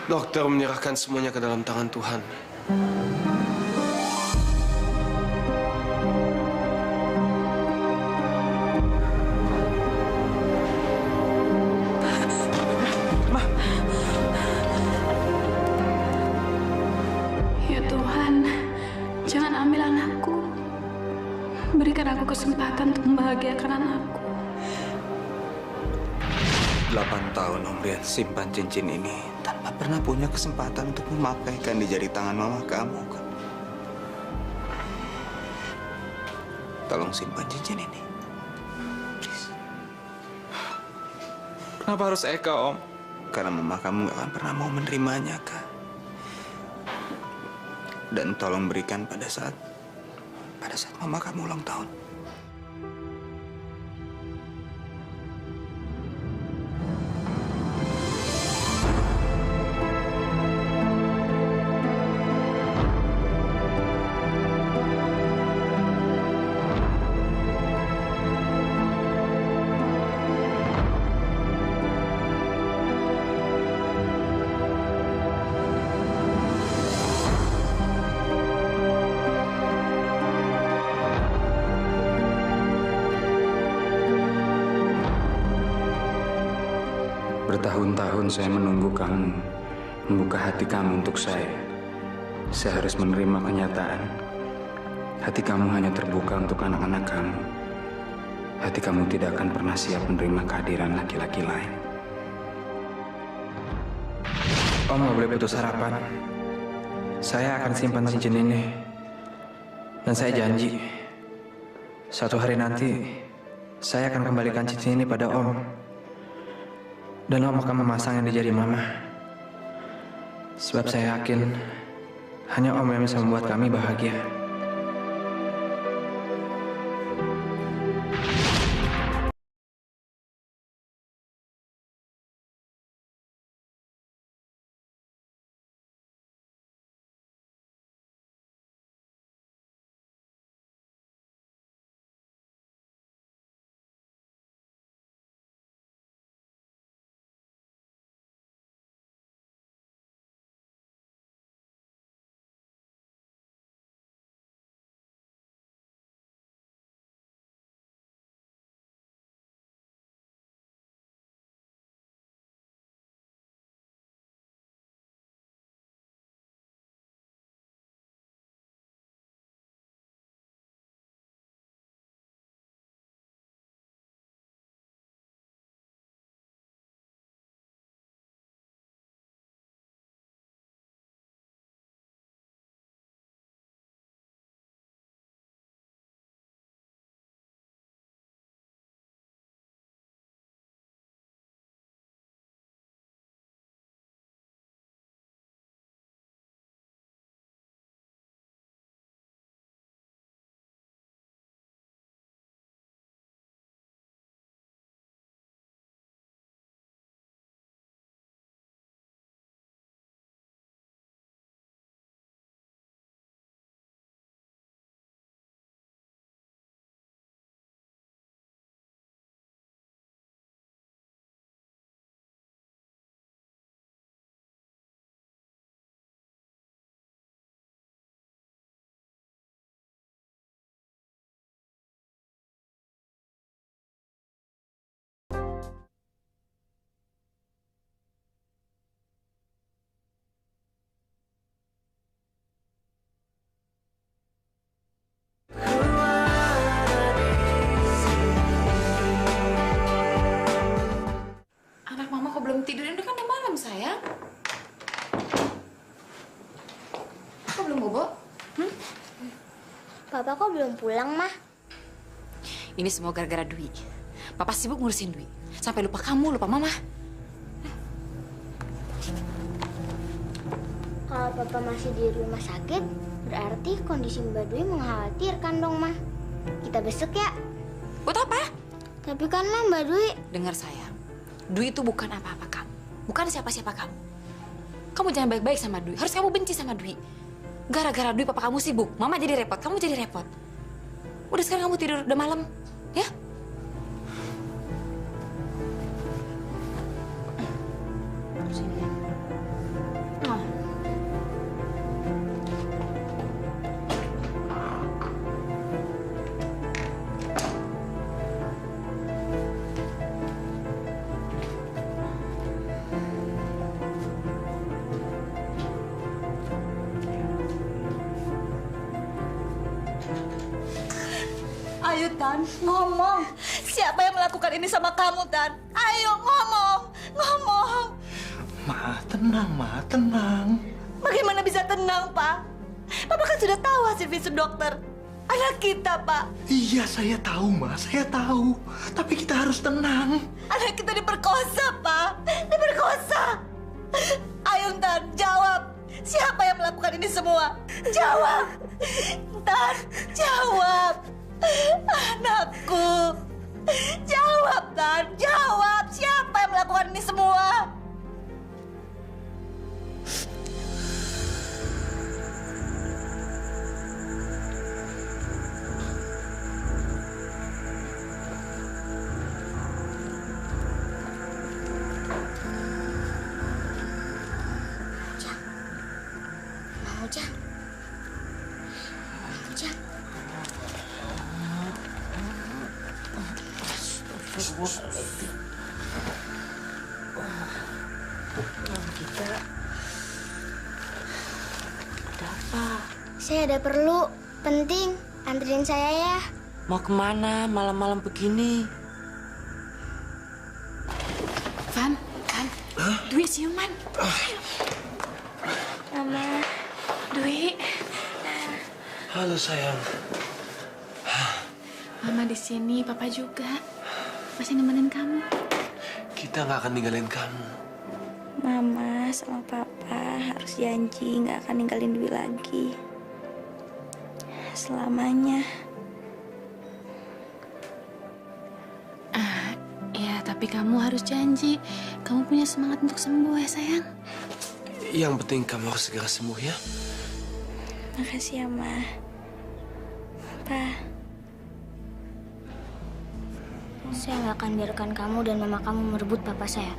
Dokter menyerahkan semuanya ke dalam tangan Tuhan. Ya Tuhan, jangan ambil anakku. Berikan aku kesempatan untuk membahagiakan anakku. 8 tahun Om Rian simpan cincin ini tanpa pernah punya kesempatan untuk memakaikan di jari tangan mama kamu kan? Tolong simpan cincin ini. Please. Kenapa harus Eka, Om? Karena mama kamu gak akan pernah mau menerimanya, Kak. Dan tolong berikan pada saat mama kamu ulang tahun. Bertahun-tahun saya menunggu kamu membuka hati kamu untuk saya. Saya harus menerima kenyataan. Hati kamu hanya terbuka untuk anak-anak kamu. Hati kamu tidak akan pernah siap menerima kehadiran laki-laki lain. Om nggak boleh putus harapan. Saya akan simpan cincin ini. Dan saya janji, suatu hari nanti, saya akan kembalikan cincin ini pada Om. Dan Om akan memasangnya di jari Mama. Sebab saya yakin, hanya Om yang bisa membuat kami bahagia. Anak Mama kok belum tidur? Ini kan udah malam, sayang. Kok belum bobo? Papa kok belum pulang, Mah? Ini semua gara-gara Dwi. Papa sibuk ngurusin Dwi. Sampai lupa kamu, lupa Mama. Kalau Papa masih di rumah sakit, berarti kondisi Mbak Dwi mengkhawatirkan dong, Mah. Kita besok ya. Buat apa? Tapi kan, Mah, Mbak Dwi... Dengar sayang, Dwi itu bukan apa-apa kamu. Bukan siapa-siapa kamu. Kamu jangan baik-baik sama Dwi. Harus kamu benci sama Dwi. Gara-gara Dwi papa kamu sibuk. Mama jadi repot, kamu jadi repot. Udah sekarang kamu tidur, udah malam. Ya? Sini ya. Tan, ngomong. Siapa yang melakukan ini sama kamu, Tan? Ayo ngomong, ngomong. Ma, tenang, Ma, tenang. Bagaimana bisa tenang, Pak? Papa kan sudah tahu hasil visum dokter. Anak kita, Pak. Iya, saya tahu, Ma, saya tahu. Tapi kita harus tenang. Anak kita diperkosa, Pak. Diperkosa. Ayo, Tan, jawab. Siapa yang melakukan ini semua? Jawab. Tan, jawab. Anakku. Jawab, Tan. Jawab. Siapa yang melakukan ini semua? Ujang. Ujang. Saya ada perlu, penting. Anterin saya ya. Mau kemana malam-malam begini? Van, Dwi siuman. Mama. Dwi, Halo sayang. Mama di sini, Papa juga. Masih nemenin kamu. Kita nggak akan ninggalin kamu. Mama sama Papa harus janji nggak akan ninggalin Dwi lagi. Selamanya. Ya, tapi kamu harus janji. Kamu punya semangat untuk sembuh ya, sayang. Yang penting kamu harus segera sembuh ya. Makasih ya, Ma. Pa. Saya nggak akan biarkan kamu dan mama kamu merebut papa saya.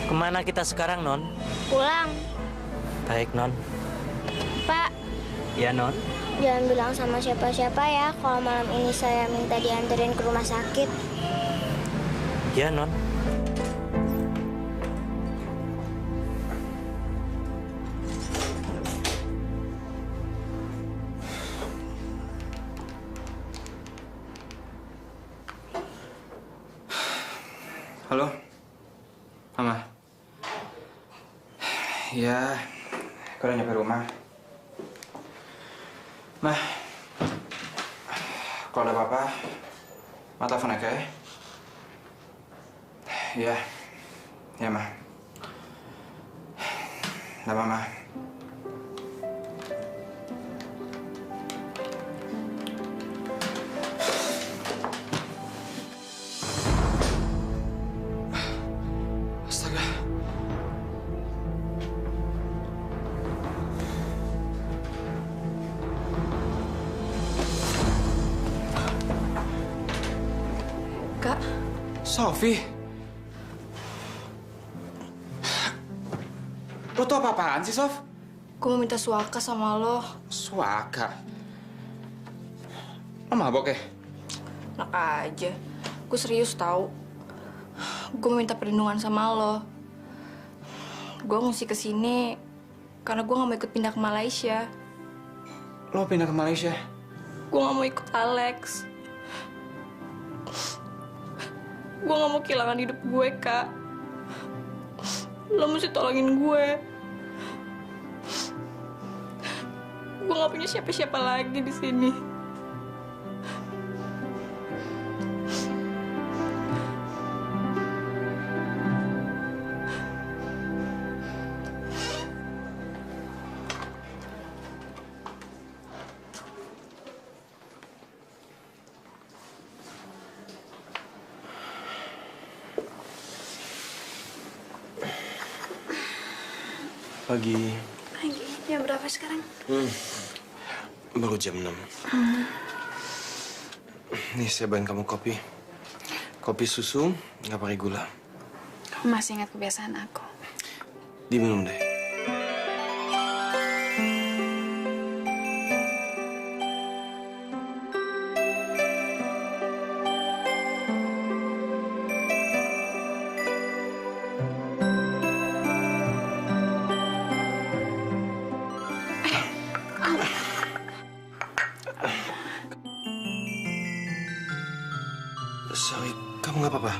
Kemana kita sekarang, Non? Pulang. Baik, Non. Pak, Ya, Non. jangan bilang sama siapa-siapa ya kalau malam ini saya minta dianterin ke rumah sakit. Ya, Non. Halo, Mama. Ya, aku udah nyampe rumah. Mah, kalau ada apa-apa, Ma telepon aja ya. Iya, ya Ma. Udah, Mama. Astaga. Kak, Sofi. Lo tuh apa-apaan sih, Sof? Gue mau minta suaka sama lo. Suaka. Lo mabok ya? Enak aja. Gue serius tau. Gue mau minta perlindungan sama lo. Gue mesti kesini karena gue gak mau ikut pindah ke Malaysia. Lo pindah ke Malaysia? Gue gak mau ikut Alex. Gue gak mau kehilangan hidup gue, Kak. Lo mesti tolongin gue. Gue gak punya siapa-siapa lagi di sini. Pagi. Pagi. Jam berapa sekarang? Baru jam 6. Nih, saya bawain kamu kopi. Kopi susu, nggak pakai gula. Kamu masih ingat kebiasaan aku. Diminum deh. apa-apa.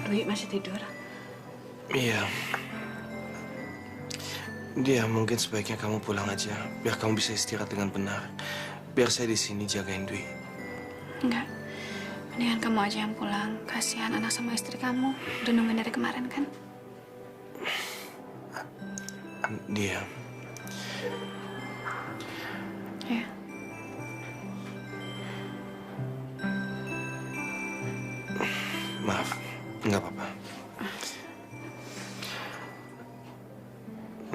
Dwi masih tidur. Iya. Dia mungkin sebaiknya kamu pulang aja, biar kamu bisa istirahat dengan benar. Biar saya di sini jagain Dwi. Enggak. Mendingan kamu aja yang pulang. Kasihan anak sama istri kamu. Udah nungguin dari kemarin kan? Dia. Ya. Maaf, nggak apa-apa.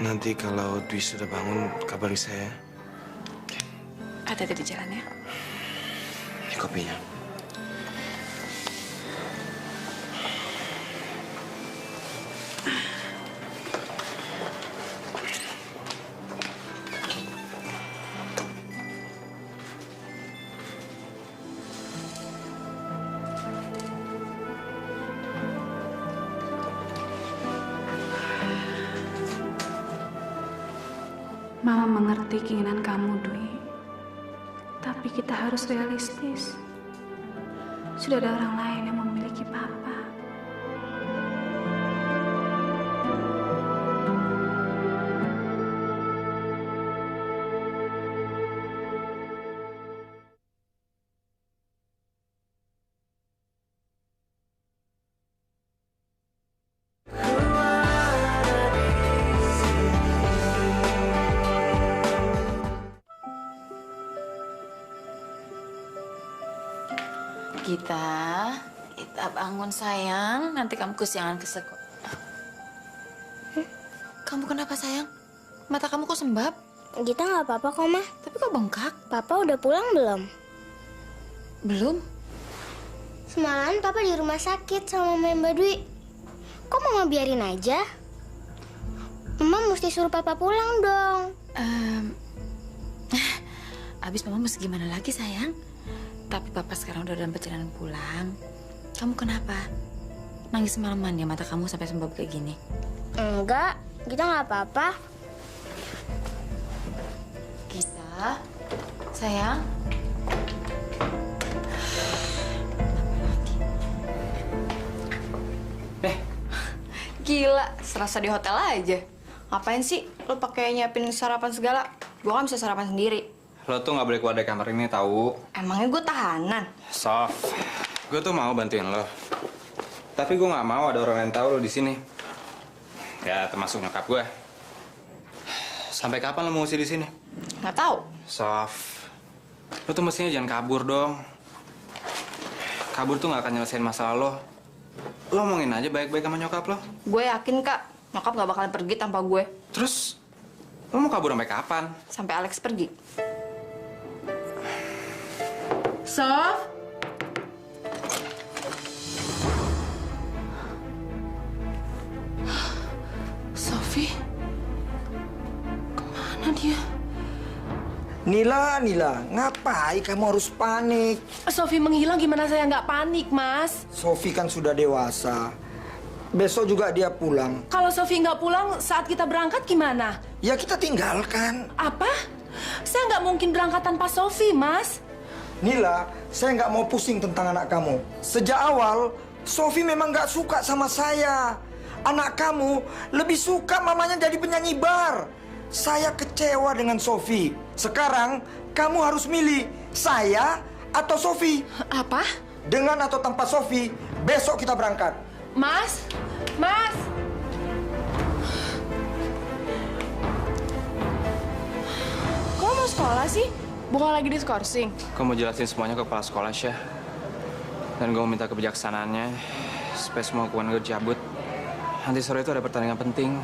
Nanti kalau Dwi sudah bangun, kabari saya. Hati-hati di jalan ya. Ini kopinya. Mama mengerti keinginan kamu, Dwi. Tapi kita harus realistis. Sudah ada orang lain yang memiliki papa. Kita bangun sayang. Nanti kamu kesiangan ke sekolah. Kamu kenapa sayang? Mata kamu kok sembab? Gita nggak apa-apa kok, Ma. Tapi kok bengkak? Papa udah pulang belum? Belum. Semalam Papa di rumah sakit sama Mbak Dwi. Kok Mama biarin aja? Mama mesti suruh Papa pulang dong. Abis Mama mesti gimana lagi sayang? Tapi Papa sekarang udah dalam perjalanan pulang. Kamu kenapa? Nangis semalaman ya mata kamu sampai sembab kayak gini? Enggak, Gita nggak apa-apa. Gita, sayang. Gila, serasa di hotel aja. Ngapain sih lo pakai nyiapin sarapan segala? Gua kan bisa sarapan sendiri. Lo tuh nggak boleh keluar dari kamar ini, tahu? Emangnya gue tahanan? Sof, gue tuh mau bantuin lo. Tapi gue nggak mau ada orang yang tahu lo di sini. Ya, termasuk nyokap gue. Sampai kapan lo mau ngungsi di sini? Nggak tahu. Sof, lo tuh mestinya jangan kabur dong. Kabur tuh nggak akan nyelesain masalah lo. Lo omongin aja baik-baik sama nyokap lo. Gue yakin, Kak, nyokap nggak bakalan pergi tanpa gue. Terus, lo mau kabur sampai kapan? Sampai Alex pergi. Sof? Sofi? Kemana dia? Nila, ngapain kamu harus panik? Sofi menghilang gimana saya nggak panik, Mas? Sofi kan sudah dewasa. Besok juga dia pulang. Kalau Sofi nggak pulang saat kita berangkat gimana? Ya kita tinggalkan. Apa? Saya nggak mungkin berangkat tanpa Sofi, Mas. Nila, saya nggak mau pusing tentang anak kamu. Sejak awal, Sofi memang nggak suka sama saya. Anak kamu lebih suka mamanya jadi penyanyi bar. Saya kecewa dengan Sofi. Sekarang, kamu harus milih saya atau Sofi. Apa? Dengan atau tanpa Sofi, besok kita berangkat. Mas? Kok mau sekolah sih? Bukan lagi diskorsing? Gue mau jelasin semuanya ke kepala sekolah, Syah. Dan gue mau minta kebijaksanaannya supaya semua hukuman gue dicabut. Nanti sore itu ada pertandingan penting.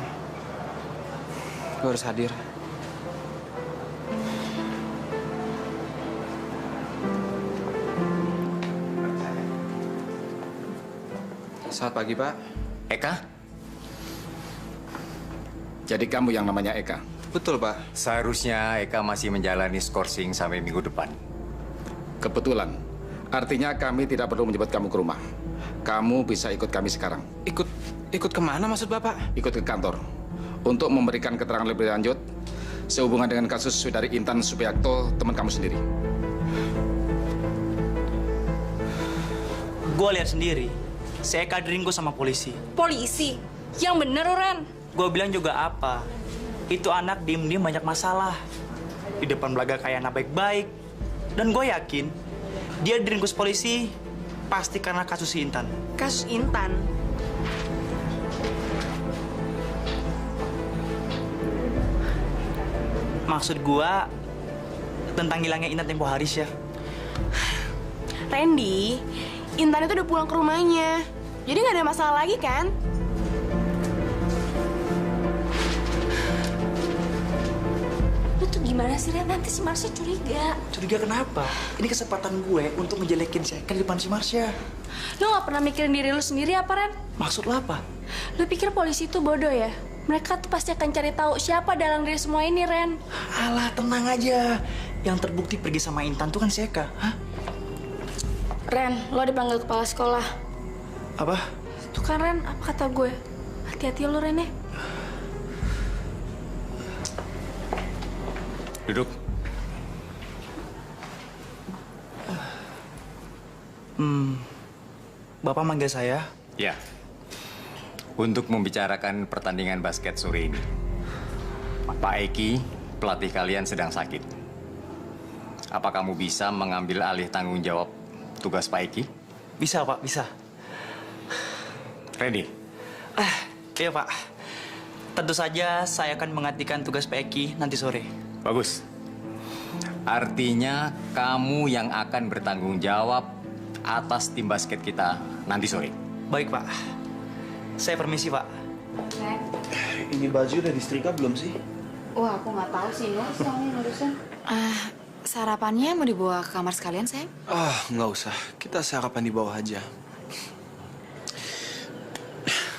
Gue harus hadir. Selamat pagi, Pak. Eka? Jadi kamu yang namanya Eka? Betul, Pak. Seharusnya Eka masih menjalani skorsing sampai minggu depan. Kebetulan. Artinya kami tidak perlu menjemput kamu ke rumah. kamu bisa ikut kami sekarang. Ikut kemana maksud Bapak? Ikut ke kantor untuk memberikan keterangan lebih lanjut sehubungan dengan kasus saudari Intan Subiakto, teman kamu sendiri. Gue lihat sendiri, saya Ringgo sama polisi. Polisi? Yang bener, Ren. Gue bilang juga apa? Itu anak diem-diem banyak masalah. Di depan belaga kayak anak baik-baik. Dan gue yakin, dia diringkus polisi pasti karena kasus si Intan. Kasus Intan? Maksud gue tentang hilangnya Intan tempo hari ya. Randy, Intan itu udah pulang ke rumahnya. Jadi nggak ada masalah lagi kan? Lu tuh gimana sih, Ren? Nanti si Marsha curiga. Curiga kenapa? Ini kesempatan gue untuk ngejelekin si Eka di depan si Marsha. Lu nggak pernah mikirin diri lu sendiri apa, Ren? Maksud lo apa? Lu pikir polisi itu bodoh ya? Mereka tuh pasti akan cari tahu siapa dalang dari semua ini, Ren. Alah, tenang aja. Yang terbukti pergi sama Intan tuh kan si Eka. Hah? Ren, lo dipanggil kepala sekolah. Apa? Tuh kan, Ren, apa kata gue? Hati-hati lo, Ren, ya. Duduk. Bapak manggil saya? Ya. Untuk membicarakan pertandingan basket sore ini. Pak Eki, pelatih kalian sedang sakit. Apa kamu bisa mengambil alih tanggung jawab tugas Pak Eki? Bisa, Pak, bisa. Ready? Iya, Pak. Tentu saja saya akan menggantikan tugas Pak Eki nanti sore. Bagus. Artinya kamu yang akan bertanggung jawab atas tim basket kita nanti sore. Baik, Pak. Saya permisi, Pak. Ini baju udah disetrika belum sih? Wah, aku nggak tahu sih, Nur. Soalnya ngurusin. Sarapannya mau dibawa ke kamar sekalian, sayang? Nggak usah. Kita sarapan di bawah aja.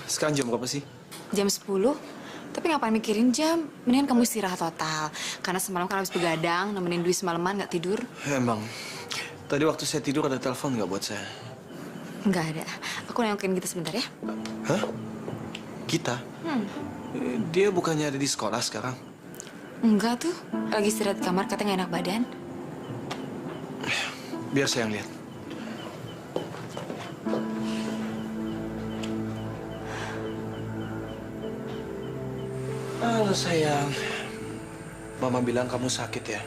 Sekarang jam berapa sih? Jam 10. Tapi ngapain mikirin jam? Mendingan kamu istirahat total. Karena semalam kan habis begadang, nemenin Dwi semalaman nggak tidur. Emang. Tadi waktu saya tidur ada telepon nggak buat saya? Nggak ada. Aku nengokin kita sebentar ya. Hah? Kita? Dia bukannya ada di sekolah sekarang? Enggak tuh. Lagi istirahat di kamar, katanya nggak enak badan. Biar saya yang lihat. Halo sayang. Mama bilang kamu sakit ya?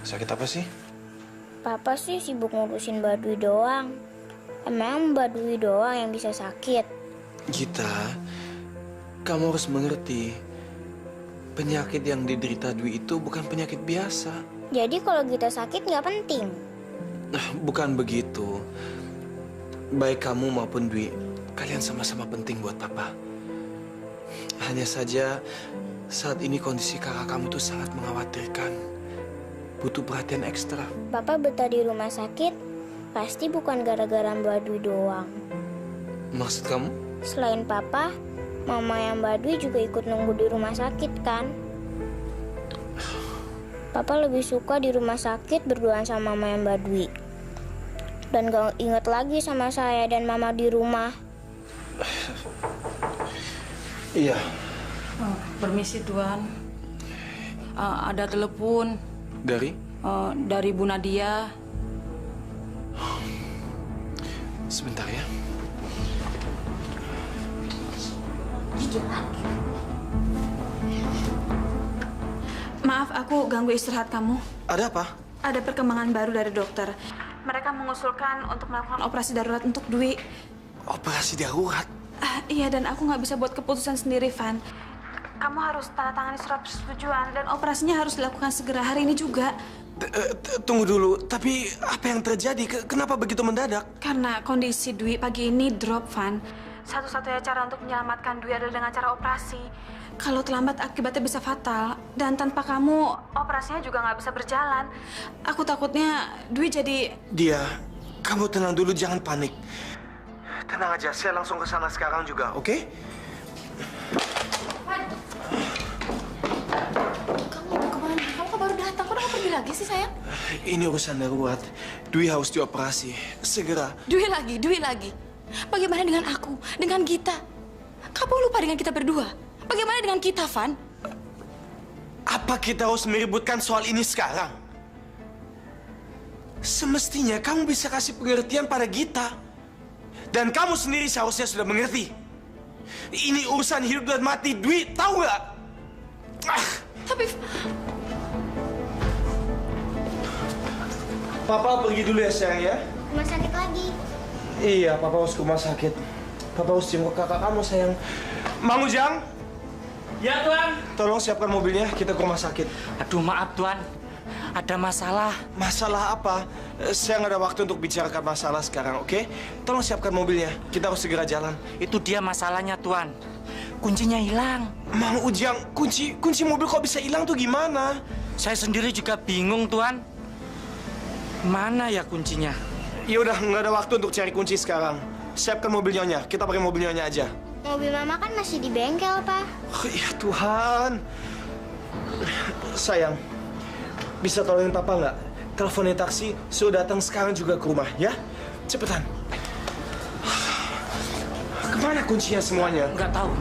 Sakit apa sih? Papa sih sibuk ngurusin Mbak Dwi doang. Emang Mbak Dwi doang yang bisa sakit? Gita, kamu harus mengerti. Penyakit yang diderita Dwi itu bukan penyakit biasa. Jadi kalau Gita sakit nggak penting? Bukan begitu. Baik kamu maupun Dwi, kalian sama-sama penting buat Papa. Hanya saja saat ini kondisi kakak kamu tuh sangat mengkhawatirkan. Butuh perhatian ekstra. Papa betah di rumah sakit, pasti bukan gara-gara Mbak Dwi doang. Maksud kamu? Selain Papa, Mama yang Mbak Dwi juga ikut nunggu di rumah sakit kan? Papa lebih suka di rumah sakit berduaan sama Mama yang Mbak Dwi. Dan gak inget lagi sama saya dan Mama di rumah. Iya. Permisi, Tuan. Ada telepon. Dari? Dari Bu Nadia. Sebentar ya. Maaf, aku ganggu istirahat kamu. Ada apa? Ada perkembangan baru dari dokter. Mereka mengusulkan untuk melakukan operasi darurat untuk Dwi. Operasi darurat? Iya, dan aku nggak bisa buat keputusan sendiri, Van. Kamu harus tanda tangani surat persetujuan dan operasinya harus dilakukan segera hari ini juga. Tunggu dulu, tapi apa yang terjadi? Kenapa begitu mendadak? Karena kondisi Dwi pagi ini drop, Van. Satu-satunya cara untuk menyelamatkan Dwi adalah dengan cara operasi. Kalau terlambat akibatnya bisa fatal. Dan tanpa kamu, operasinya juga nggak bisa berjalan. Aku takutnya Dwi jadi... Dia, kamu tenang dulu, jangan panik. Tenang aja, saya langsung ke sana sekarang juga, oke? Kamu kemana? Kamu baru datang, kok udah pergi lagi sih, sayang? Ini urusan darurat. Dwi harus dioperasi, segera. Dwi lagi. Bagaimana dengan aku? Dengan Gita? Kamu lupa dengan kita berdua? Bagaimana dengan kita, Van? Apa kita harus meributkan soal ini sekarang? Semestinya kamu bisa kasih pengertian pada Gita. Dan kamu sendiri seharusnya sudah mengerti. Ini urusan hidup dan mati Dwi, tahu nggak? Tapi... Papa pergi dulu ya sayang ya. Rumah sakit lagi. Iya, Papa harus ke rumah sakit. Papa harus jenguk kakak kamu sayang. Mang Ujang. Ya, Tuan. Tolong siapkan mobilnya, kita ke rumah sakit. Aduh, maaf, Tuan. Ada masalah. Masalah apa? Saya nggak ada waktu untuk bicarakan masalah sekarang, oke? Tolong siapkan mobilnya, kita harus segera jalan. Itu dia masalahnya, Tuan. Kuncinya hilang. Mang Ujang, kunci mobil kok bisa hilang tuh gimana? Saya sendiri juga bingung, Tuan. Mana ya kuncinya? Ya udah, nggak ada waktu untuk cari kunci sekarang. Siapkan mobil Nyonya, kita pakai mobil Nyonya aja. Mobil Mama kan masih di bengkel, Pak. Oh, ya Tuhan. Sayang, bisa tolongin Papa nggak? Teleponin taksi, suruh datang sekarang juga ke rumah, ya? Cepetan. Kemana kuncinya semuanya? Nggak tahu.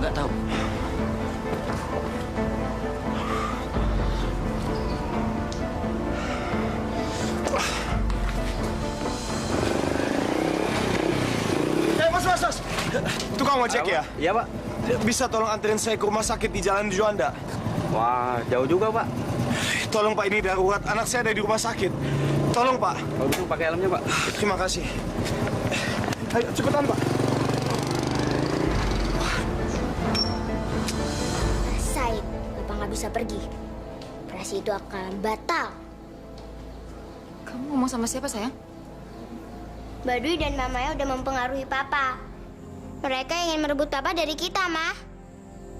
Mas. Tukang ojek ya? Iya, Pak. Bisa tolong anterin saya ke rumah sakit di Jalan Juanda? Wah, jauh juga, Pak. Tolong Pak, ini darurat. Anak saya ada di rumah sakit. Tolong Pak. Kalau gitu pakai helmnya, Pak. Terima kasih. Ayo, cepetan Pak. Said, Bapak nggak bisa pergi. Operasi itu akan batal. Kamu ngomong sama siapa, sayang? Badui dan Mamanya udah mempengaruhi Papa. Mereka ingin merebut Papa dari kita, Mah.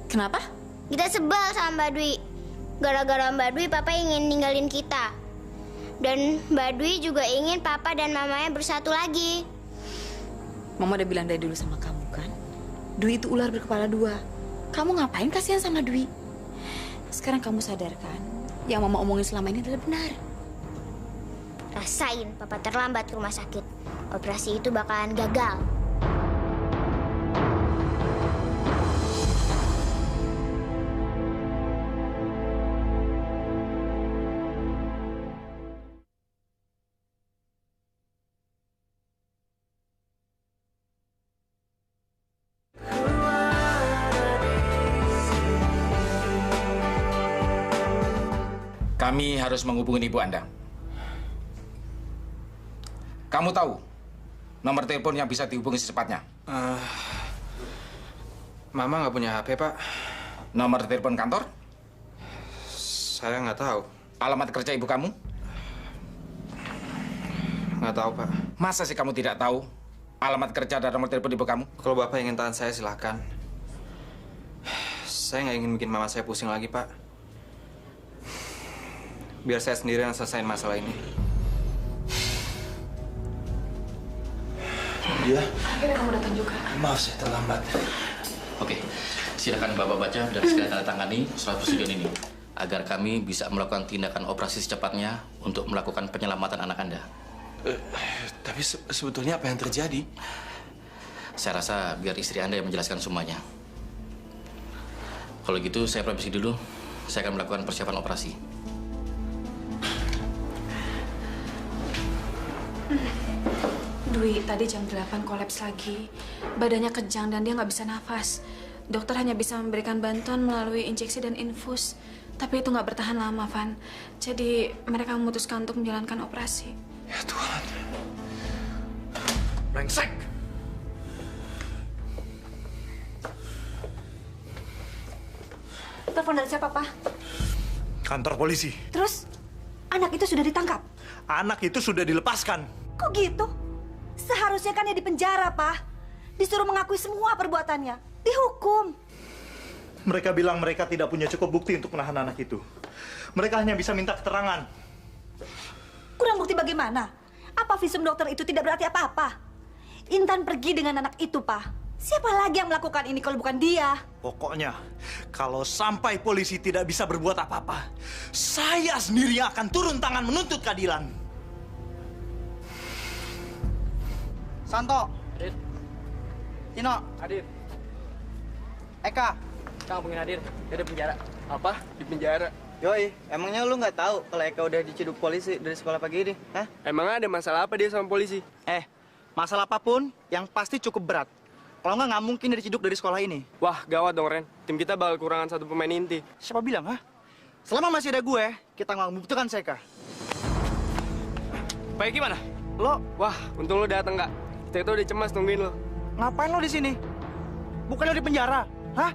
Kenapa? Kita sebel sama Badui. Gara-gara Badui, Papa ingin ninggalin kita. Dan Badui juga ingin Papa dan Mamanya bersatu lagi. Mama udah bilang dari dulu sama kamu, kan? Dwi itu ular berkepala dua. Kamu ngapain kasihan sama Dwi? Sekarang kamu sadarkan, yang Mama omongin selama ini adalah benar. Rasain Papa terlambat ke rumah sakit. Operasi itu bakalan gagal. Kami harus menghubungi ibu Anda. Kamu tahu nomor telepon yang bisa dihubungi secepatnya? Mama nggak punya HP, Pak. Nomor telepon kantor? Saya nggak tahu. Alamat kerja ibu kamu? Nggak tahu, Pak. Masa sih kamu tidak tahu alamat kerja dan nomor telepon ibu kamu? Kalau Bapak ingin tahan saya, silahkan. Saya nggak ingin bikin mama saya pusing lagi, Pak. Biar saya sendiri yang selesaiin masalah ini. Iya. Akhirnya kamu datang juga. Maaf, saya terlambat. Oke, silakan Bapak baca dan segera tanda tangani surat persetujuan ini agar kami bisa melakukan tindakan operasi secepatnya untuk melakukan penyelamatan anak Anda. Tapi sebetulnya apa yang terjadi? Saya rasa biar istri Anda yang menjelaskan semuanya. Kalau gitu saya permisi dulu. Saya akan melakukan persiapan operasi. Dwi, tadi jam 8 kolaps lagi. Badannya kejang dan dia nggak bisa nafas. Dokter hanya bisa memberikan bantuan melalui injeksi dan infus. Tapi itu nggak bertahan lama, Van. Jadi mereka memutuskan untuk menjalankan operasi. Ya Tuhan. Brengsek! Telepon dari siapa, Pak? Kantor polisi. Terus, anak itu sudah ditangkap? Anak itu sudah dilepaskan. Kok gitu? Seharusnya kan dia di penjara, Pak. Disuruh mengakui semua perbuatannya. Dihukum. Mereka bilang mereka tidak punya cukup bukti untuk menahan anak itu. Mereka hanya bisa minta keterangan. Kurang bukti bagaimana? Apa visum dokter itu tidak berarti apa-apa? Intan pergi dengan anak itu, Pak. Siapa lagi yang melakukan ini kalau bukan dia? Pokoknya, kalau sampai polisi tidak bisa berbuat apa-apa, saya sendiri yang akan turun tangan menuntut keadilan. Santo, Cino. Hadir. Eka. Kang pengen hadir. Dia ada penjara. Apa? Di penjara. Yoi, emangnya lu nggak tahu kalau Eka udah diciduk polisi dari sekolah pagi ini? Hah? Emangnya ada masalah apa dia sama polisi? Masalah apapun yang pasti cukup berat. Kalau nggak mungkin dia diciduk dari sekolah ini. Wah, gawat dong, Ren. Tim kita bakal kekurangan satu pemain inti. Siapa bilang, ha? Selama masih ada gue, kita nggak membutuhkan Eka. Baik gimana? Lo? Wah, untung lo datang nggak. Kita itu udah cemas nungguin lo. Ngapain lo di sini? Bukan lo di penjara, hah?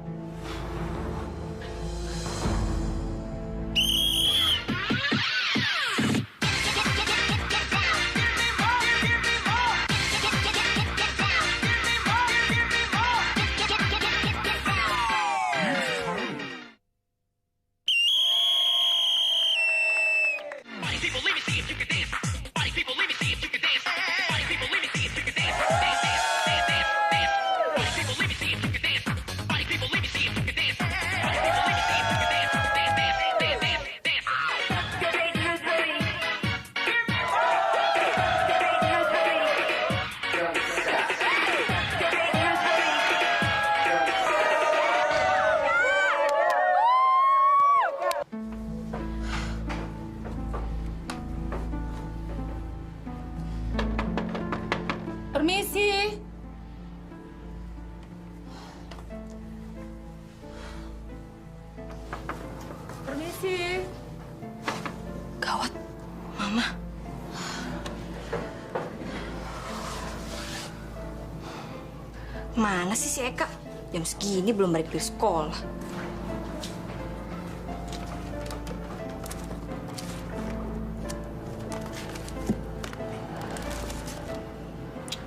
Permisi. Permisi. Gawat, Mama. Mana sih si Eka? Jam segini belum balik dari sekolah.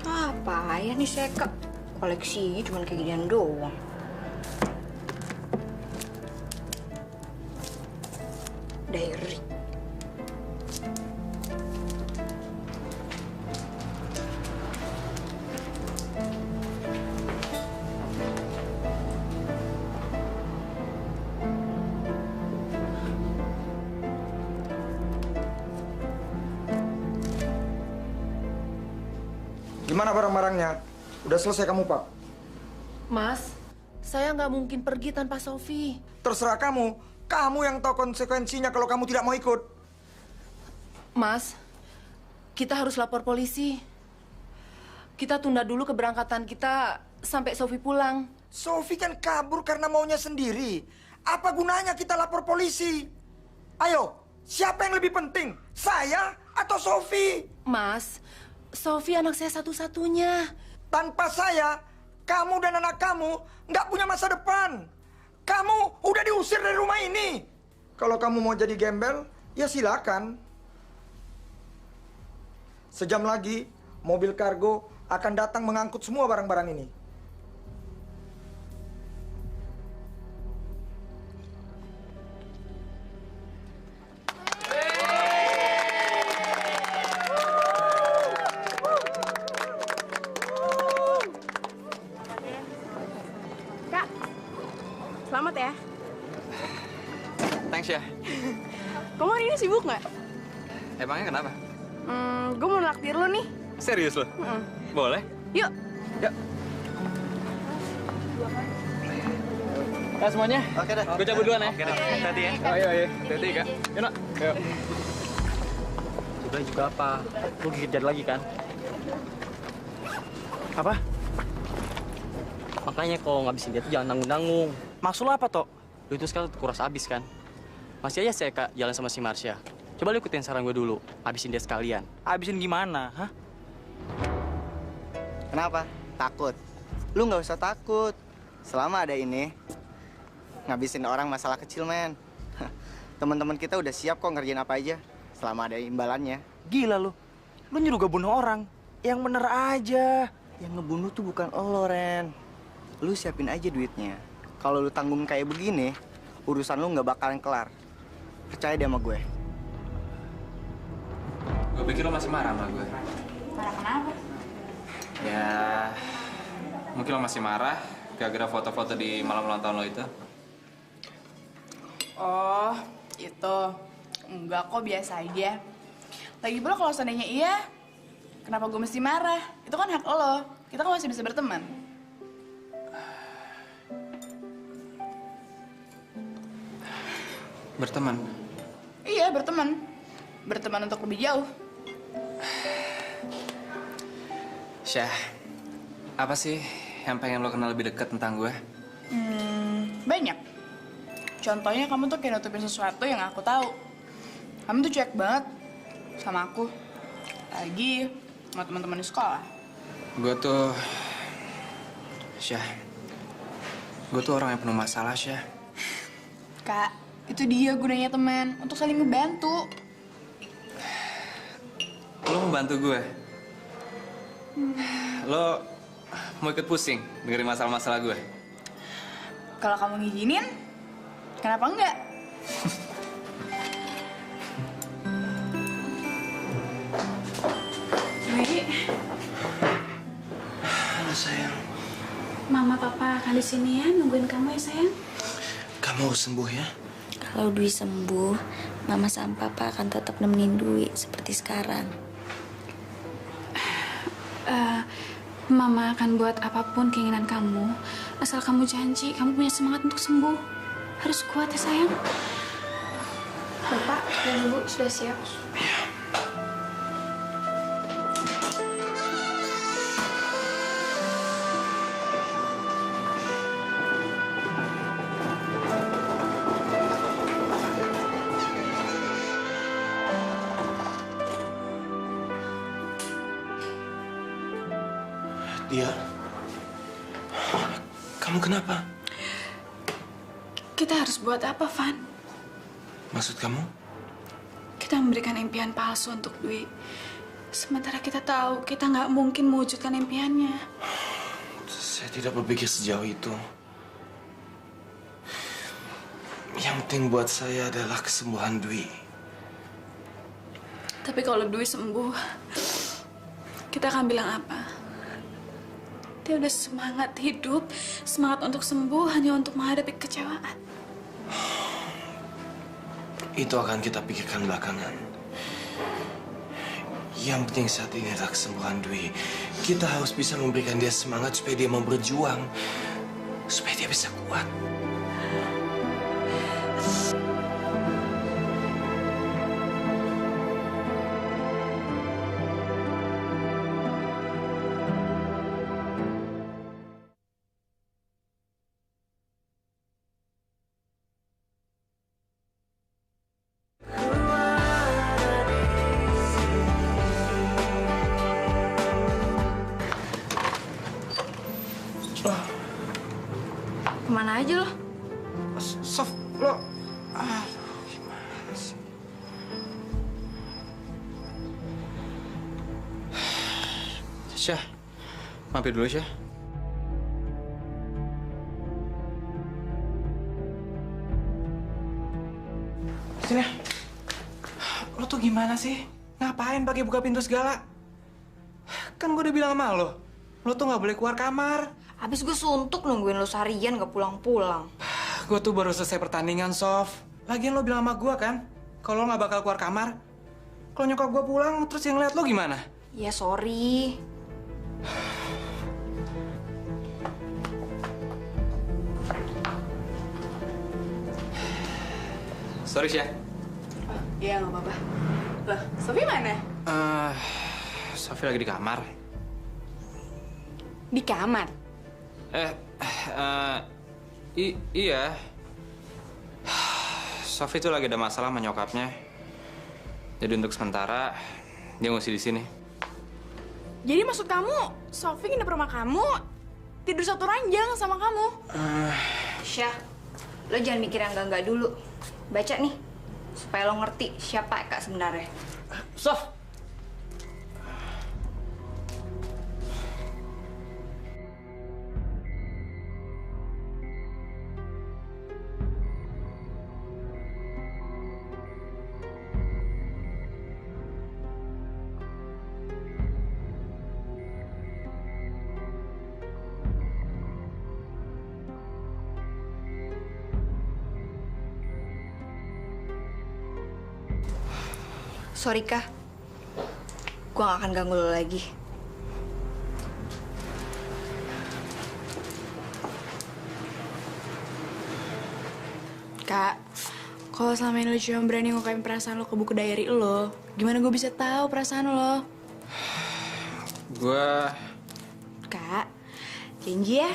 Apa ya nih si Eka? Koleksinya cuma kayak ginian doang. Diary. Gimana barang-barangnya? Udah selesai kamu, Pak? Mas, saya nggak mungkin pergi tanpa Sofi. Terserah kamu. Kamu yang tahu konsekuensinya kalau kamu tidak mau ikut. Mas, kita harus lapor polisi. Kita tunda dulu keberangkatan kita sampai Sofi pulang. Sofi kan kabur karena maunya sendiri. Apa gunanya kita lapor polisi? Ayo, siapa yang lebih penting? Saya atau Sofi? Mas, Sofi anak saya satu-satunya. Tanpa saya, kamu dan anak kamu nggak punya masa depan. Kamu udah diusir dari rumah ini. Kalau kamu mau jadi gembel, ya silakan. Sejam lagi, mobil kargo akan datang mengangkut semua barang-barang ini. Kak, selamat ya. Thanks ya. Kamu hari ini sibuk nggak? Emangnya kenapa? Gue mau naktir lo nih. Serius lo? Boleh? Yuk. Yuk. Nah, semuanya. Oke deh. Gue cabut duluan ya. Oke deh. Hati-hati ya. Ayo. Hati-hati, Kak. Yuk, Nak. Yuk. Juga apa? Lu gigit lagi kan? Apa? Makanya kalau ngabisin dia tuh jangan nanggung-nanggung. Maksud lo apa, Tok? Lu itu sekarang kuras abis kan? Masih aja saya Kak jalan sama si Marsha. Coba lu ikutin saran gue dulu, habisin dia sekalian. Habisin gimana, hah? Kenapa? Takut? Lu nggak usah takut. Selama ada ini, ngabisin orang masalah kecil, men. Teman-teman kita udah siap kok ngerjain apa aja. Selama ada imbalannya. Gila lu. Lu nyuruh gue bunuh orang. Yang bener aja. Yang ngebunuh tuh bukan lo, Ren. Lu siapin aja duitnya. Kalau lu tanggung kayak begini, urusan lu nggak bakalan kelar. Percaya deh sama gue. Gue pikir lo masih marah sama gue. Marah kenapa? Ya, mungkin lo masih marah gara-gara foto-foto di malam ulang tahun lo itu. Oh, itu. Enggak kok, biasa aja. Lagi pula kalau seandainya iya, kenapa gue mesti marah? Itu kan hak lo. Kita kan masih bisa berteman. Berteman? Iya, berteman. Berteman untuk lebih jauh. Syah, apa sih yang pengen lo kenal lebih dekat tentang gue? Banyak. Contohnya kamu tuh kayak nutupin sesuatu yang aku tahu. Kamu tuh cuek banget sama aku. Lagi sama teman-teman di sekolah. Gue tuh... Syah, gue tuh orang yang penuh masalah, Syah. Kak, itu dia gunanya teman, untuk saling ngebantu. Lo mau bantu gue? Lo mau ikut pusing dengerin masalah-masalah gue? Kalau kamu ngizinin, kenapa enggak? Dwi. Halo sayang. Mama, Papa akan di sini ya, nungguin kamu ya sayang. Kamu harus sembuh ya. Kalau Dwi sembuh, Mama sama Papa akan tetap nemenin Dwi seperti sekarang. Mama akan buat apapun keinginan kamu, asal kamu janji kamu punya semangat untuk sembuh. Harus kuat ya sayang. Bapak dan Ibu sudah siap? Dia, kamu kenapa? Kita harus buat apa, Van? Maksud kamu? Kita memberikan impian palsu untuk Dwi. Sementara kita tahu kita nggak mungkin mewujudkan impiannya. Saya tidak berpikir sejauh itu. Yang penting buat saya adalah kesembuhan Dwi. Tapi kalau Dwi sembuh, kita akan bilang apa? Dia udah semangat hidup, semangat untuk sembuh hanya untuk menghadapi kekecewaan. Itu akan kita pikirkan belakangan. Yang penting saat ini adalah kesembuhan Dwi. Kita harus bisa memberikan dia semangat supaya dia mau berjuang. Supaya dia bisa kuat. Kemana aja lo? Sof, lo... gimana sih? Syah, mampir dulu, Syah. Sini. Lo tuh gimana sih? Ngapain pakai buka pintu segala? Kan gue udah bilang sama lo. Lo tuh nggak boleh keluar kamar. Abis gue suntuk nungguin lo seharian gak pulang-pulang. Gue tuh baru selesai pertandingan, Sof. Lagian lo bilang sama gue kan, kalau lo nggak bakal keluar kamar. Kalau nyokap gue pulang, terus yang lihat lo gimana? Ya sorry. Sorry, Syah. Iya, nggak apa-apa. Loh, Sofi mana? Sofi lagi di kamar. Di kamar? Iya. Sofi tuh lagi ada masalah sama nyokapnya. Jadi untuk sementara dia ngungsi di sini. Jadi maksud kamu, Sofi nginep rumah kamu, tidur satu ranjang sama kamu? Syah, lo jangan mikir yang enggak dulu. Baca nih, supaya lo ngerti siapa Eka sebenarnya. Sof! Sorry, Kak. Gue gak akan ganggu lo lagi. Kak, Kalau selama ini lo cuma berani ngungkapin perasaan lo ke buku diary lo, gimana gue bisa tahu perasaan lo? Gue... Kak, janji ya.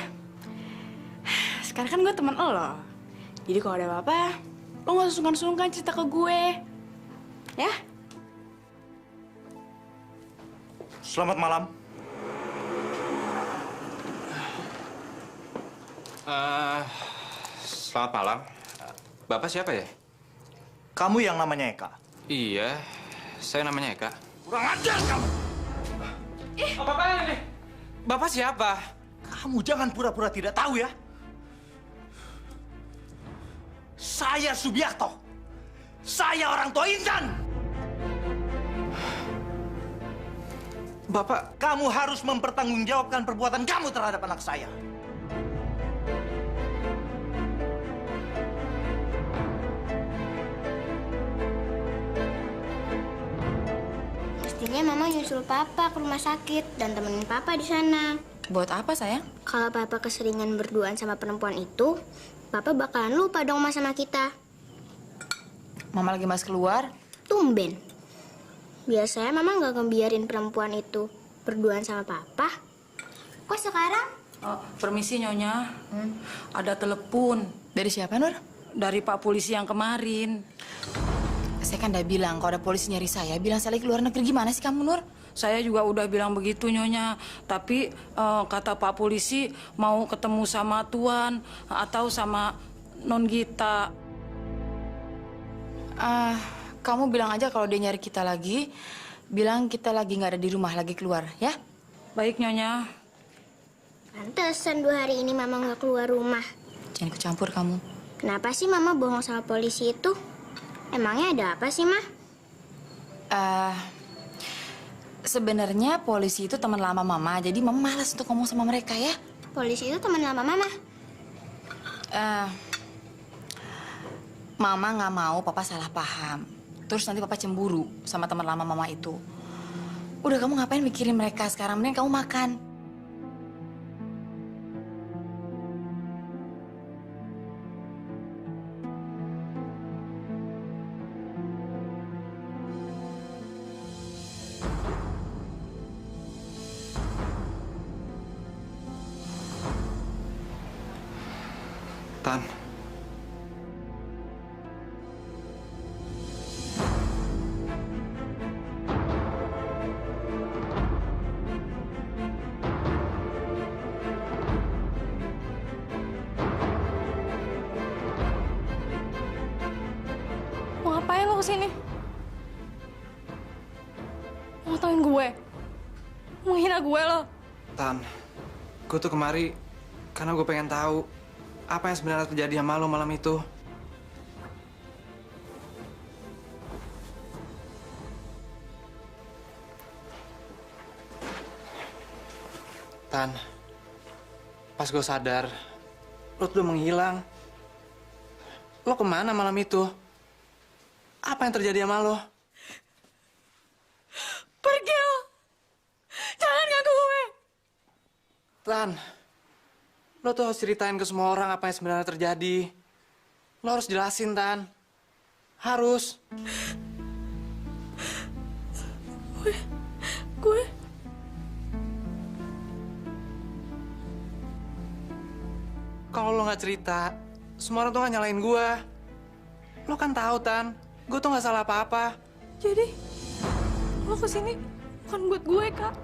Sekarang kan gue teman lo. Jadi kalau ada apa-apa, lo gak usah sungkan-sungkan cerita ke gue. Ya? Selamat malam. Selamat malam. Bapak siapa ya? Kamu yang namanya Eka? Iya, saya namanya Eka. Kurang ajar kamu! Apa-apaan ini? Bapak siapa? Kamu jangan pura-pura tidak tahu ya. Saya Subiakto. Saya orang tua Intan. Bapak... Kamu harus mempertanggungjawabkan perbuatan kamu terhadap anak saya. Mestinya Mama nyusul Papa ke rumah sakit dan temenin Papa di sana. Buat apa, sayang? Kalau Papa keseringan berduaan sama perempuan itu, Papa bakalan lupa dong sama kita. Mama lagi mas keluar? Tumben. Biasanya Mama nggak ngebiarin perempuan itu berduaan sama Papa. Kok sekarang? Oh, permisi, Nyonya. Ada telepon. Dari siapa, Nur? Dari Pak Polisi yang kemarin. Saya kan udah bilang, kalau ada polisi nyari saya, bilang saya lagi keluar negeri. Gimana sih kamu, Nur? Saya juga udah bilang begitu, Nyonya. Tapi kata Pak Polisi mau ketemu sama Tuan atau sama Non Gita. Kamu bilang aja kalau dia nyari kita lagi, bilang kita lagi nggak ada di rumah, lagi keluar, ya? Baik, Nyonya. Pantesan 2 hari ini Mama nggak keluar rumah. Jangan ikut campur kamu. Kenapa sih Mama bohong sama polisi itu? Emangnya ada apa sih, Ma? Sebenarnya polisi itu teman lama Mama, jadi Mama malas untuk ngomong sama mereka, ya? Polisi itu teman lama Mama? Mama nggak mau Papa salah paham. Terus nanti Papa cemburu sama teman lama Mama itu. Udah, kamu ngapain mikirin mereka sekarang? Mending kamu makan. Tan. Mau ngapain lo kesini? Mau ngetawain gue? Mau menghina gue lo? Tan, gue tuh kemari karena gue pengen tahu apa yang sebenarnya terjadi sama lo malam itu. Tan, pas gue sadar, lo tuh udah menghilang. Lo kemana malam itu? Apa yang terjadi sama lo? Pergi lo! Jangan ganggu gue! Tan, lo tuh harus ceritain ke semua orang apa yang sebenarnya terjadi. Lo harus jelasin, Tan. Harus. Gue... Kalau lo nggak cerita, semua orang tuh nggak nyalain gue. Lo kan tahu, Tan, gue tuh nggak salah apa-apa. Jadi, lo kesini bukan buat gue, Kak.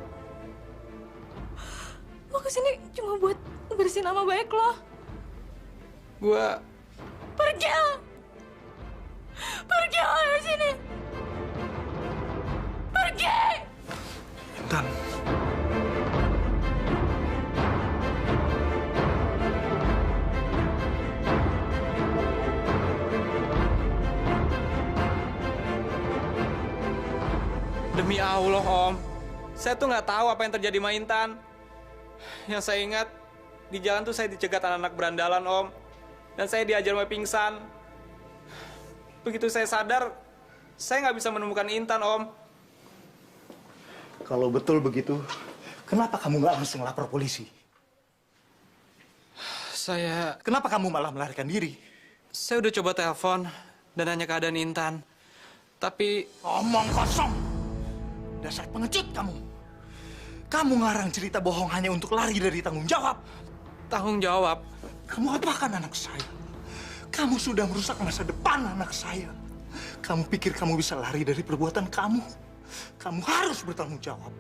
Lo kesini cuma buat bersihin nama baik lo. Gue... Pergi lo! Pergi lo dari sini! Pergi! Intan. Demi Allah, Om. Saya tuh nggak tahu apa yang terjadi sama Intan. Yang saya ingat, di jalan tuh saya dicegat anak-anak berandalan, Om. Dan saya diajar sampai pingsan. Begitu saya sadar, saya nggak bisa menemukan Intan, Om. Kalau betul begitu, kenapa kamu nggak langsung lapor polisi? Saya... Kenapa kamu malah melarikan diri? Saya udah coba telepon, dan hanya keadaan Intan. Tapi... Omong kosong! Dasar pengecut kamu! Kamu ngarang cerita bohong hanya untuk lari dari tanggung jawab. Tanggung jawab? Kamu apakan anak saya? Kamu sudah merusak masa depan anak saya. Kamu pikir kamu bisa lari dari perbuatan kamu? Kamu harus bertanggung jawab.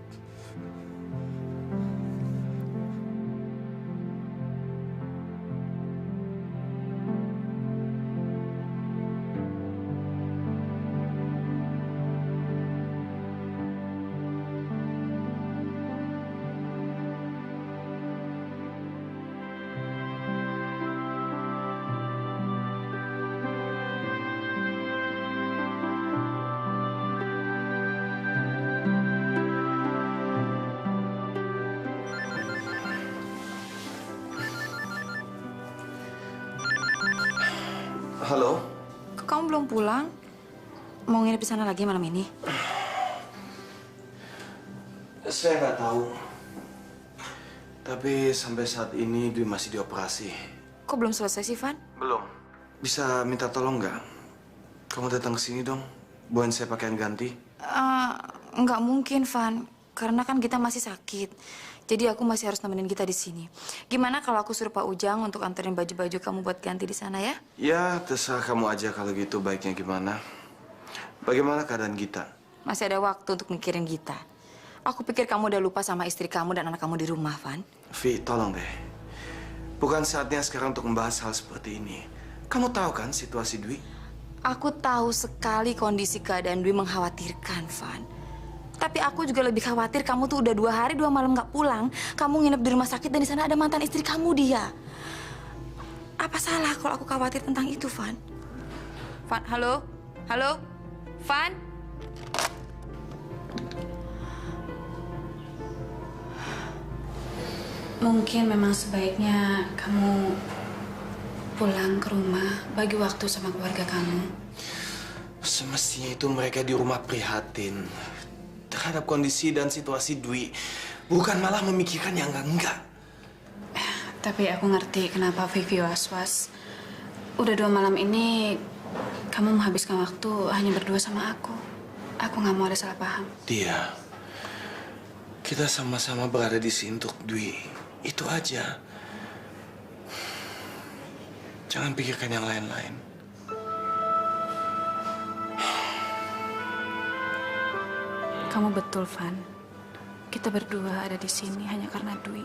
Halo? Kok kamu belum pulang? Mau nginep di sana lagi malam ini? Saya nggak tahu. Tapi sampai saat ini Dwi masih dioperasi. Kok belum selesai sih, Van? Belum. Bisa minta tolong nggak? Kamu datang ke sini dong. Buat saya pakaian ganti. Nggak mungkin, Van. Karena kan kita masih sakit. Jadi aku masih harus nemenin kita di sini. Gimana kalau aku suruh Pak Ujang untuk anterin baju-baju kamu buat ganti di sana ya? Ya, terserah kamu aja kalau gitu baiknya gimana. Bagaimana keadaan Gita? Masih ada waktu untuk mikirin Gita. Aku pikir kamu udah lupa sama istri kamu dan anak kamu di rumah, Van. Vi, tolong deh. Bukan saatnya sekarang untuk membahas hal seperti ini. Kamu tahu kan situasi Dwi? Aku tahu sekali kondisi keadaan Dwi mengkhawatirkan, Van. Tapi aku juga lebih khawatir kamu tuh udah 2 hari 2 malam nggak pulang. Kamu nginep di rumah sakit dan di sana ada mantan istri kamu dia. Apa salah kalau aku khawatir tentang itu, Van? Van, halo? Halo? Van? Mungkin memang sebaiknya kamu pulang ke rumah, bagi waktu sama keluarga kamu. Semestinya itu mereka di rumah prihatin terhadap kondisi dan situasi Dwi, bukan malah memikirkan yang enggak. Tapi aku ngerti kenapa Vivi was-was. Udah 2 malam ini kamu menghabiskan waktu hanya berdua sama aku. Aku nggak mau ada salah paham. Dia, kita sama-sama berada di sini untuk Dwi. Itu aja. Jangan pikirkan yang lain-lain. Kamu betul, Van. Kita berdua ada di sini hanya karena Dwi.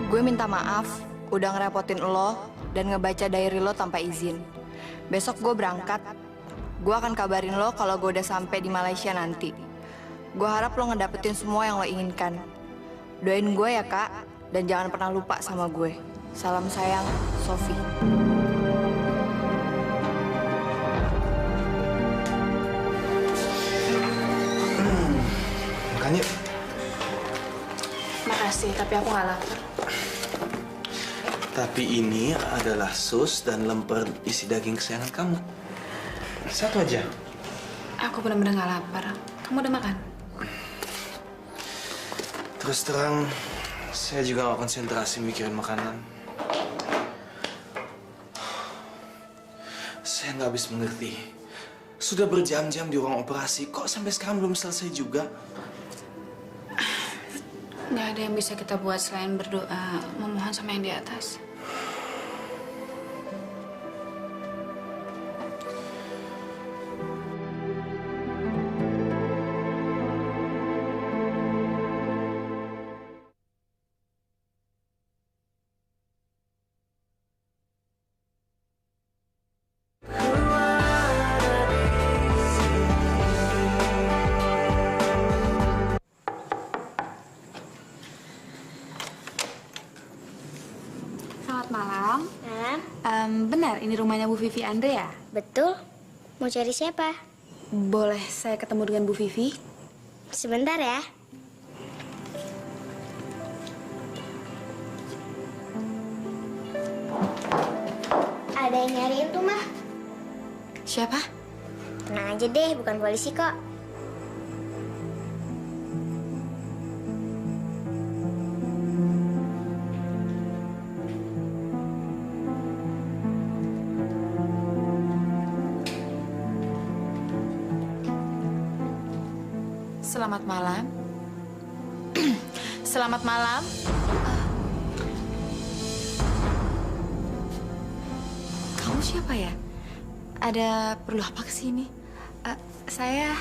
Gue minta maaf udah ngerepotin lo dan ngebaca diary lo tanpa izin. Besok gue berangkat. Gue akan kabarin lo kalau gue udah sampai di Malaysia nanti. Gue harap lo ngedapetin semua yang lo inginkan. Doain gue ya, Kak. Dan jangan pernah lupa sama gue. Salam sayang, Sofi. Makan yuk. Makasih, tapi aku nggak lapar. Tapi ini adalah sus dan lemper isi daging kesayangan kamu. Satu aja. Aku benar-benar nggak lapar. Kamu udah makan? Terus terang, saya juga nggak konsentrasi mikirin makanan. Saya nggak habis mengerti. Sudah berjam-jam di ruang operasi, kok sampai sekarang belum selesai juga? Nggak ada yang bisa kita buat selain berdoa, memohon sama yang di atas. Selamat malam. Benar, ini rumahnya Bu Vivi Andre ya? Betul. Mau cari siapa? Boleh saya ketemu dengan Bu Vivi? Sebentar ya. ada yang nyariin tuh, Mah. Siapa? Tenang aja deh, bukan polisi kok. Selamat malam. Selamat malam. Kamu siapa ya? Ada perlu apa kesini? Saya